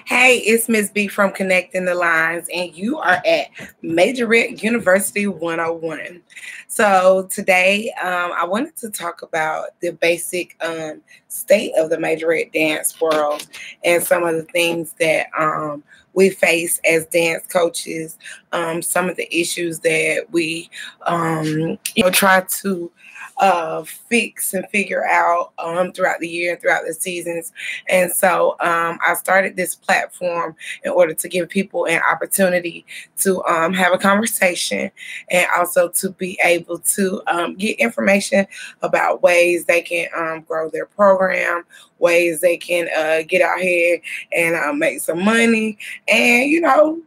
Hey, it's Miss B from Connecting the Lines, and you are at Majorette University 101. So today, I wanted to talk about the basic state of the Majorette dance world and some of the things that we face as dance coaches, some of the issues that we, try to fix and figure out throughout the year and throughout the seasons. And so I started this platform in order to give people an opportunity to have a conversation and also to be able to get information about ways they can grow their program, ways they can get out here and make some money, and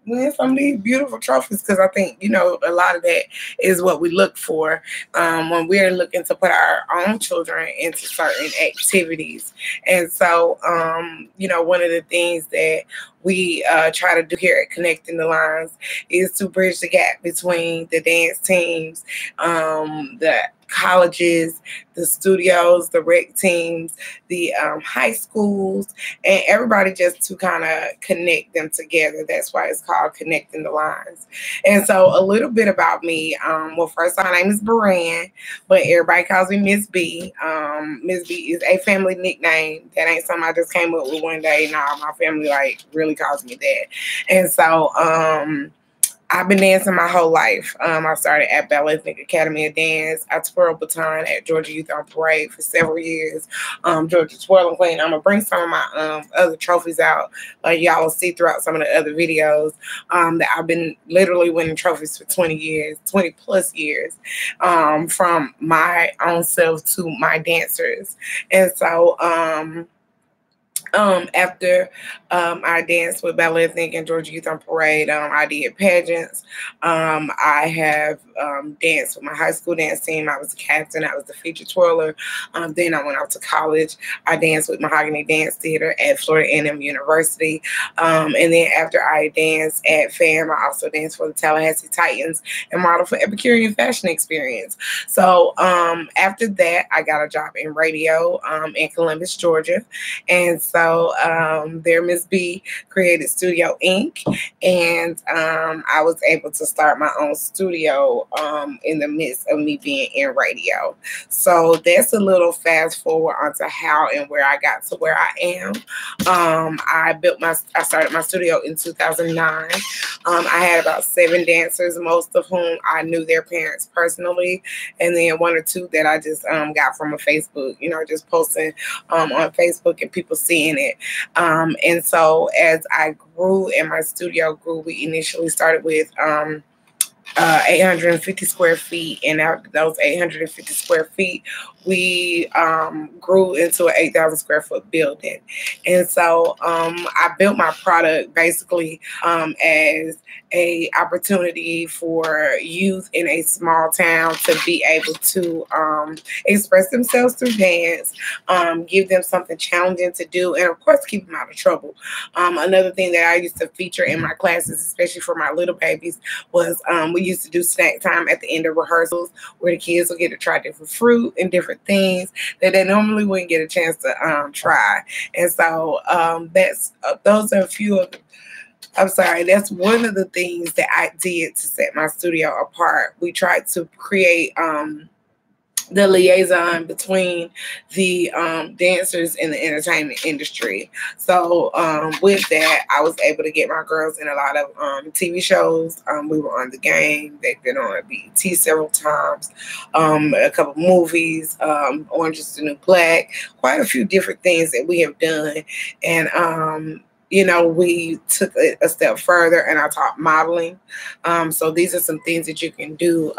win some of these beautiful trophies, because I think a lot of that is what we look for when we're looking to put our own children into certain activities. And so one of the things that we try to do here at Connecting the Lines is to bridge the gap between the dance teams, the colleges, the studios, the rec teams, the high schools, and everybody, just to kind of connect them together. That's why it's called Connecting the Lines. And so a little bit about me. Well, first, my name is Baran, but everybody calls me Miss B. Miss B is a family nickname. That ain't something I just came up with one day. Nah, my family really calls me that. And so I've been dancing my whole life. I started at Ballet Ethnic Academy of Dance. I twirled baton at Georgia Youth on Parade for several years. Georgia Twirling Queen. I'm going to bring some of my other trophies out. Y'all will see throughout some of the other videos that I've been literally winning trophies for 20 years, 20 plus years, from my own self to my dancers. And so after I danced with Ballet Ethnic and Georgia Youth on Parade, I did pageants. I have danced with my high school dance team. I was a captain. I was the featured twirler. Then I went out to college. I danced with Mahogany Dance Theater at Florida A&M University. And then after I danced at FAM, I also danced for the Tallahassee Titans and modeled for Epicurean Fashion Experience. So after that, I got a job in radio in Columbus, Georgia. And so there Miss B created Studio Inc. And I was able to start my own studio in the midst of me being in radio. So that's a little fast forward onto how and where I got to where I am. I started my studio in 2009. I had about 7 dancers, most of whom I knew their parents personally, and then 1 or 2 that I just got from a Facebook, just posting on Facebook and people seeing it. And so as I grew and my studio grew, we initially started with 850 square feet, and out those 850 square feet, we grew into an 8,000 square foot building. And so I built my product basically as a opportunity for youth in a small town to be able to express themselves through dance, give them something challenging to do, and of course keep them out of trouble. Another thing that I used to feature in my classes, especially for my little babies, was we used to do snack time at the end of rehearsals, where the kids would get to try different fruit and different things that they normally wouldn't get a chance to try. And so those are a few of the that's one of the things that I did to set my studio apart. We tried to create the liaison between the dancers and the entertainment industry. So with that, I was able to get my girls in a lot of TV shows. We were on The Game. They've been on BET several times. A couple movies, Orange is the New Black, quite a few different things that we have done. And we took it a step further, and I taught modeling. So these are some things that you can do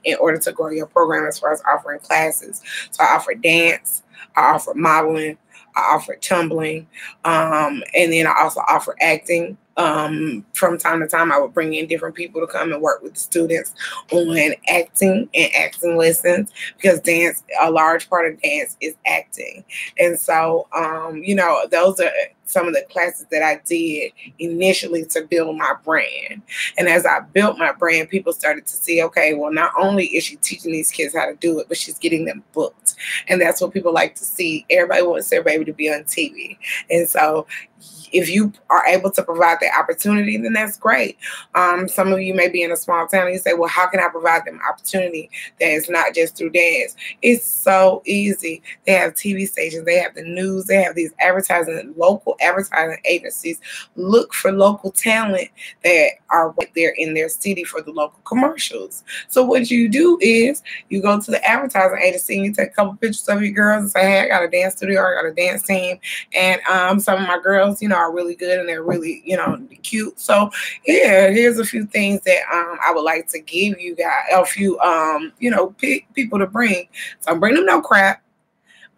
in order to grow your program as far as offering classes. So I offer dance, I offer modeling, I offer tumbling, and then I also offer acting. From time to time, I would bring in different people to come and work with the students on acting and acting lessons, because dance, a large part of dance is acting. And so, those are some of the classes that I did initially to build my brand. And as I built my brand, people started to see, okay, well, not only is she teaching these kids how to do it, but she's getting them booked. And that's what people like to see. Everybody wants their baby to be on TV. And so if you are able to provide that opportunity, then that's great. Some of you may be in a small town and you say, well, how can I provide them opportunity that is not just through dance? It's so easy. They have TV stations, they have the news, they have these local advertising agencies. Look for local talent that are right there in their city for the local commercials. So what you do is you go to the advertising agency and you take a couple pictures of your girls and say, hey, I got a dance studio, I got a dance team, and some of my girls, are really good and they're really, cute. So yeah, here's a few things that I would like to give you guys, a few people to bring. So bring them no crap.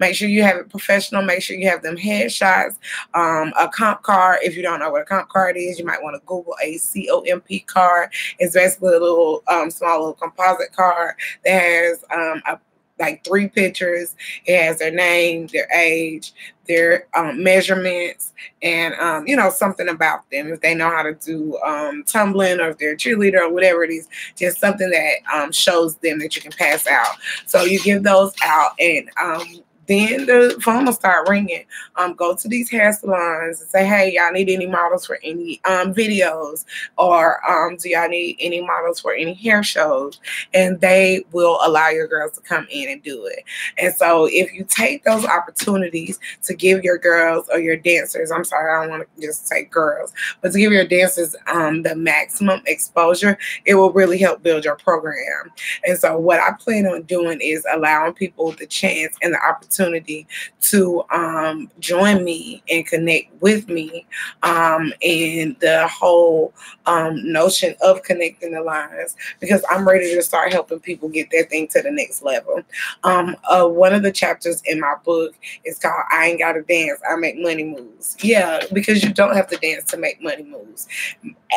Make sure you have it professional. Make sure you have them headshots, a comp card. If you don't know what a comp card is, you might want to Google a COMP card. It's basically a little small little composite card that has like 3 pictures. It has their name, their age, their measurements, and something about them. If they know how to do tumbling, or if they're a cheerleader, or whatever it is, just something that shows them that you can pass out. So you give those out, and then the phone will start ringing. Go to these hair salons and say, hey, y'all need any models for any videos, or do y'all need any models for any hair shows? And they will allow your girls to come in and do it. And so if you take those opportunities to give your girls, or your dancers, I'm sorry, I don't want to just say girls, but to give your dancers the maximum exposure, it will really help build your program. And so what I plan on doing is allowing people the chance and the opportunity to join me and connect with me, and the whole notion of connecting the lines, because I'm ready to start helping people get their thing to the next level. One of the chapters in my book is called I Ain't Gotta Dance, I Make Money Moves. Yeah, because you don't have to dance to make money moves.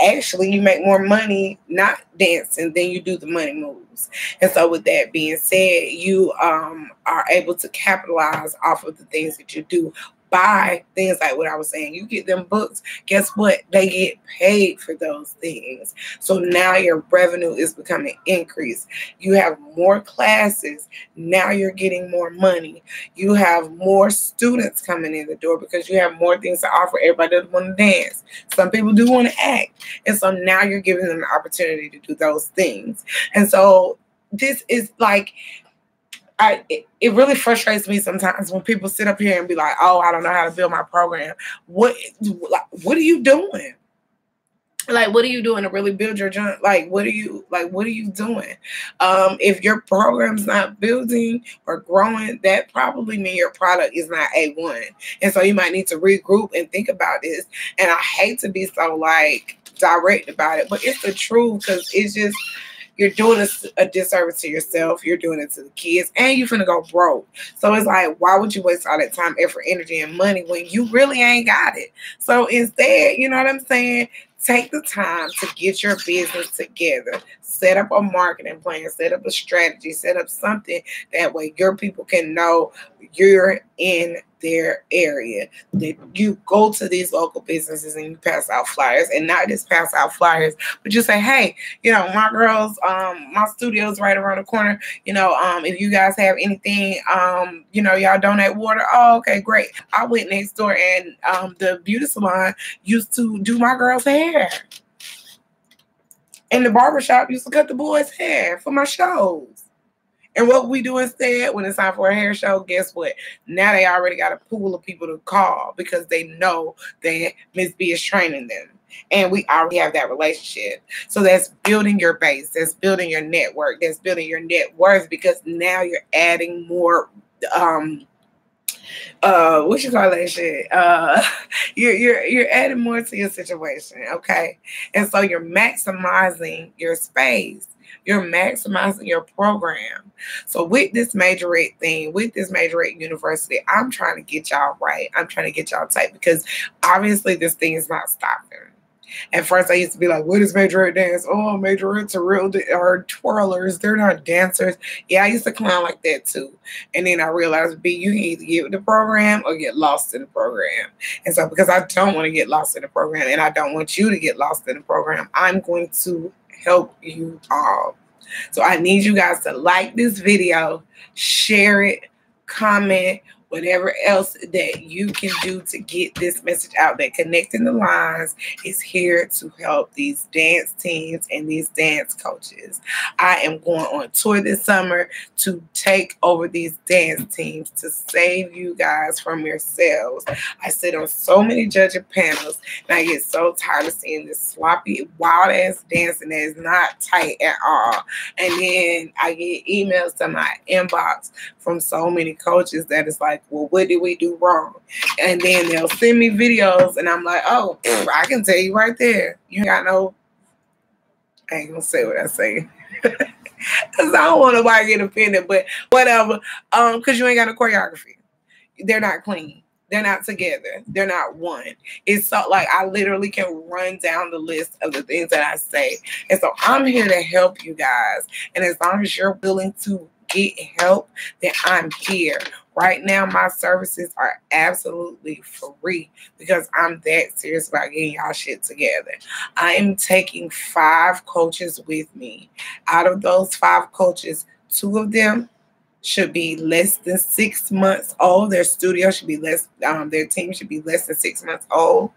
Actually, you make more money not dancing than you do the money moves. And so with that being said, you are able to capitalize off of the things that you do by things like what I was saying. You get them books, guess what? They get paid for those things. So now your revenue is becoming increased. You have more classes. Now you're getting more money. You have more students coming in the door because you have more things to offer. Everybody doesn't want to dance. Some people do want to act. And so now you're giving them the opportunity to do those things. And so this is like, it really frustrates me sometimes when people sit up here and be like, oh, I don't know how to build my program. What are you doing? Like, what are you doing to really build your junk? What are you doing? If your program's not building or growing, that probably means your product is not A1. And so you might need to regroup and think about this. And I hate to be so direct about it, but it's the truth, because it's just, you're doing a disservice to yourself. You're doing it to the kids, and you're finna go broke. So it's like, why would you waste all that time, effort, energy, and money when you really ain't got it? So instead, you know what I'm saying? Take the time to get your business together. Set up a marketing plan, set up a strategy, set up something that way your people can know you're in their area. That you go to these local businesses and you pass out flyers, and not just pass out flyers, but you say, hey, my girls, my studio's right around the corner. If you guys have anything, y'all donate water. Oh, okay, great. I went next door, and the beauty salon used to do my girls' hair. And the barbershop used to cut the boys' hair for my shows. And what we do instead, when it's time for a hair show, guess what? Now they already got a pool of people to call because they know that Miss B is training them. And we already have that relationship. So that's building your base. That's building your network. That's building your net worth, because now you're adding more what you call that shit? You're adding more to your situation, okay? And so you're maximizing your space. You're maximizing your program. So with this Majorette thing, with this Majorette University, I'm trying to get y'all right. I'm trying to get y'all tight, because obviously this thing is not stopping. At first, I used to be like, what is Majorette dance? Oh, Majorette's are twirlers. They're not dancers. Yeah, I used to clown like that too. And then I realized, B, you can either get with the program or get lost in the program. And so because I don't want to get lost in the program, and I don't want you to get lost in the program, I'm going to help you all. So I need you guys to like this video, share it, comment, whatever else that you can do to get this message out, that Connecting the Lines is here to help these dance teams and these dance coaches. I am going on tour this summer to take over these dance teams, to save you guys from yourselves. I sit on so many judging panels, and I get so tired of seeing this sloppy, wild-ass dancing that is not tight at all. And then I get emails to my inbox from so many coaches that it's like, well, what did we do wrong? And then they'll send me videos, and I'm like, oh, I can tell you right there. You got no, I ain't gonna say what I say. Because I don't want nobody to get offended, but whatever. Because you ain't got no choreography. They're not clean. They're not together. They're not one. It's so like I literally can run down the list of the things that I say. And so I'm here to help you guys. And as long as you're willing to get help, then I'm here. Right now, my services are absolutely free because I'm that serious about getting y'all shit together. I am taking 5 coaches with me. Out of those 5 coaches, 2 of them should be less than 6 months old. Their studio should be less, their team should be less than 6 months old.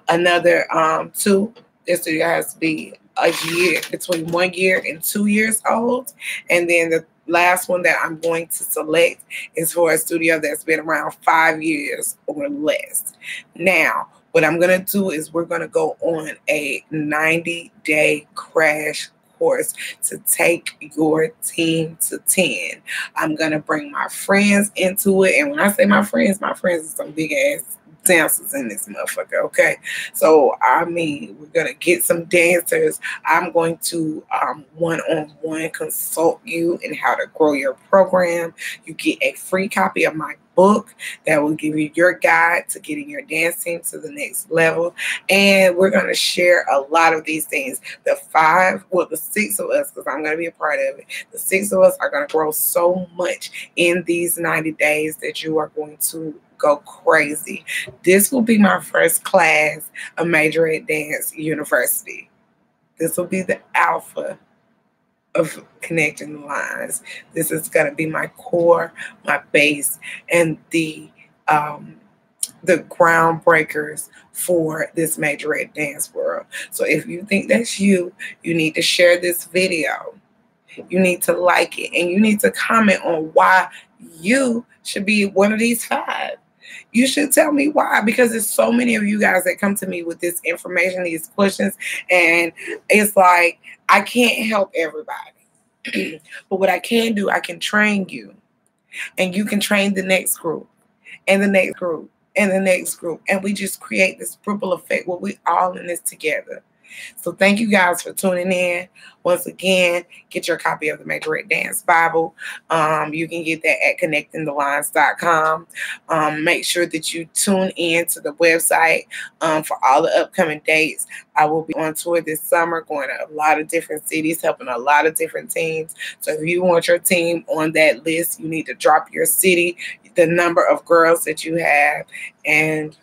Another 2, their studio has to be a year, between 1 year and 2 years old. And then the last one that I'm going to select is for a studio that's been around 5 years or less. Now, what I'm going to do is we're going to go on a 90-day crash course to take your team to 10. I'm going to bring my friends into it. And when I say my friends are some big ass dancers in this motherfucker, okay? So, I mean, we're going to get some dancers. I'm going to one-on-one consult you in how to grow your program. You get a free copy of my book that will give you your guide to getting your dance team to the next level. And we're going to share a lot of these things. The 6 of us, because I'm going to be a part of it, the 6 of us are going to grow so much in these 90 days that you are going to go crazy. This will be my first class of Majorette Dance University. This will be the alpha of Connecting the Lines. This is going to be my core, my base, and the groundbreakers for this Majorette dance world. So if you think that's you, you need to share this video. You need to like it, and you need to comment on why you should be one of these 5. You should tell me why, because there's so many of you guys that come to me with this information, these questions, and it's like, I can't help everybody. But what I can do, I can train you, and you can train the next group, and the next group, and the next group, and we just create this ripple effect where we all in this together. So thank you guys for tuning in. Once again, get your copy of the Majorette Dance Bible. You can get that at connectingthelines.com. Make sure that you tune in to the website for all the upcoming dates. I will be on tour this summer, going to a lot of different cities, helping a lot of different teams. So if you want your team on that list, you need to drop your city, the number of girls that you have, and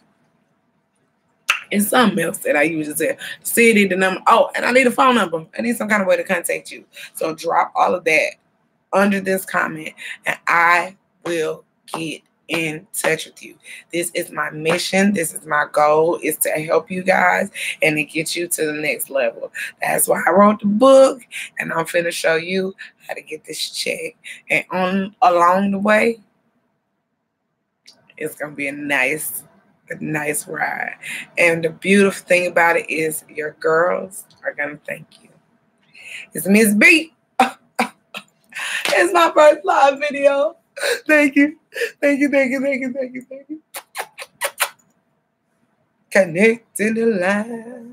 it's something else that I usually say. City, the number. Oh, and I need a phone number. I need some kind of way to contact you. So drop all of that under this comment, and I will get in touch with you. This is my mission. This is my goal, is to help you guys and to get you to the next level. That's why I wrote the book, and I'm finna show you how to get this check. And along the way, it's gonna be a nice ride. And the beautiful thing about it is your girls are gonna thank you. It's Miss B. It's my first live video. Thank you. Thank you, thank you, thank you, thank you, thank you. Connecting the line.